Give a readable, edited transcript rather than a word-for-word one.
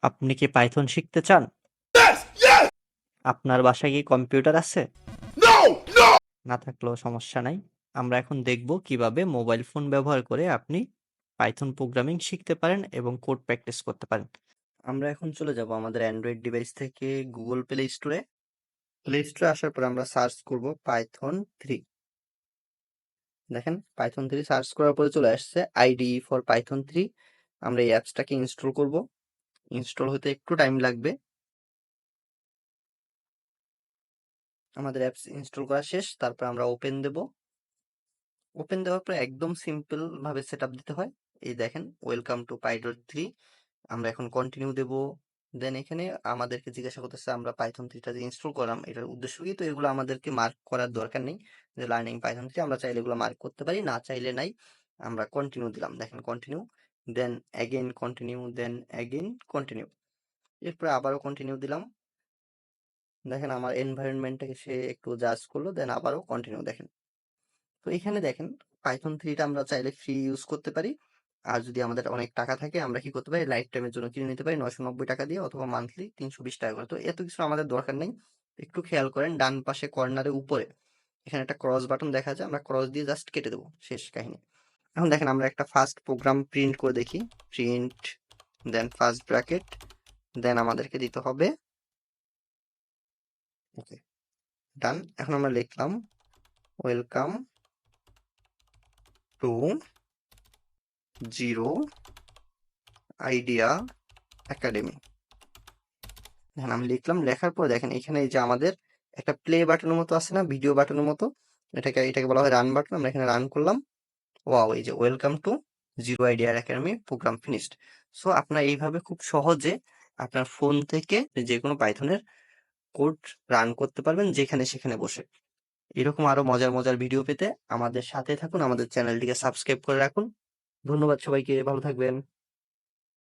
আপনি কি পাইথন শিখতে চান? আপনার বাসায় কি কম্পিউটার আছে? না থাকলেও সমস্যা নাই। আমরা এখন দেখব কিভাবে মোবাইল ফোন ব্যবহার করে আপনি পাইথন প্রোগ্রামিং শিখতে পারেন এবং কোড প্র্যাকটিস করতে পারেন। আমরা এখন চলে যাব আমাদের অ্যান্ড্রয়েড ডিভাইস থেকে গুগল প্লে স্টোরে। প্লে স্টোরে আসার পর আমরা সার্চ করব পাইথন 3। দেখেন পাইথন 3 সার্চ করার পরে চলে আসছে আইডিই ফর পাইথন 3। আমরা এই অ্যাপসটাকে ইনস্টল করব। ইনস্টল হতে একটু টাইম লাগবে। আমাদের অ্যাপস ইনস্টল করা শেষ, তারপর আমরা ওপেন দেব। ওপেন দেওয়ার পর একদম সিম্পল ভাবে সেটআপ দিতে হয়। এই দেখেন ওয়েলকাম টু পাইথন 3। আমরা এখন কন্টিনিউ দেব। দেন এখানে আমাদেরকে জিজ্ঞাসা করতেছে আমরা পাইথন 3টা যে ইনস্টল করলাম এটার উদ্দেশ্য কি, তো এগুলো আমাদেরকে মার্ক করার দরকার নেই। যে লার্নিং পাইথন 3 আমরা চাইলে এগুলো মার্ক করতে পারি, না চাইলে নাই। আমরা কন্টিনিউ দিলাম, দেখেন continue, then again continue, then again continue. এরপরে আবারও কন্টিনিউ দিলাম। দেখেন আমার এনভায়রনমেন্টটাকে সে একটু জাজ করলো, দেন আবারও কন্টিনিউ। দেখেন তো এখানে দেখেন পাইথন 3টা আমরা চাইলে ফ্রি ইউজ করতে পারি। আর যদি আমাদের অনেক টাকা থাকে আমরা কি করতে পারি, লাইফ টাইমের জন্য কিনে নিতে পারি 990 টাকা দিয়ে, অথবা মান্থলি 320 টাকা করে। তো এত কিছু আমাদের দরকার নেই। একটু খেয়াল করেন ডান পাশে কর্নারে উপরে এখানে একটা ক্রস বাটন দেখা যায়, আমরা ক্রস দিয়ে জাস্ট কেটে দেবো, শেষ কাহিনী। এখন দেখেন আমরা একটা ফার্স্ট প্রোগ্রাম প্রিন্ট করে দেখি। প্রিন্ট, দেন ফার্স্ট ব্র্যাকেট, দেন আমাদেরকে দিতে হবে ওকে, ডান। এখন আমরা লিখলাম welcome to zero idea academy. দেখেন আমি লিখলাম, লেখার পর দেখেন এখানে এই যে আমাদের একটা প্লে বাটনের মতো আছে না, ভিডিও বাটনের মতো, এটাকে বলা হয় রান বাটন। আমরা এখানে রান করলাম। ওয়াও, এই যে welcome to zero idea academy program finished. So আপনার এইভাবে খুব সহজে আপনার ফোন থেকে যে কোনো পাইথনের কোড রান করতে পারবেন যেখানে সেখানে বসে। এরকম আরো মজার মজার ভিডিও পেতে আমাদের সাথে থাকুন, আমাদের চ্যানেলটিকে সাবস্ক্রাইব করে রাখুন। ধন্যবাদ সবাইকে, ভালো থাকবেন।